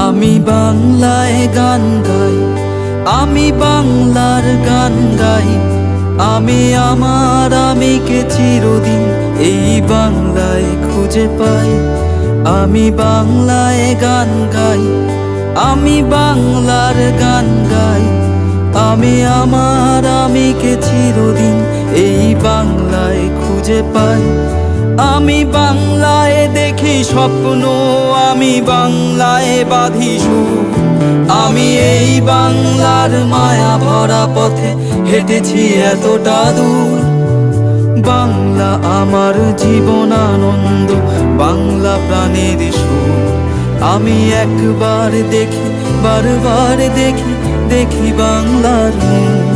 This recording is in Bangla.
আমি বাংলায় গান গাই, আমি বাংলার গান গাই। আমি আমার আমিকে চিরদিন এই বাংলায় খুঁজে পাই। আমি বাংলায় গান গাই, আমি বাংলার গান গাই। আমি আমার আমিকে চিরদিন এই বাংলায় খুঁজে পাই। আমি বাংলায় দেখি স্বপ্ন, আমি বাংলায় বাঁধি সুর। আমি এই বাংলার মায়া ভরা পথে হেঁটেছি এতটা দূর। বাংলা আমার জীবন আনন্দ, বাংলা প্রাণের সুর। আমি একবার দেখি, বারবার দেখি, দেখি বাংলার মুখ।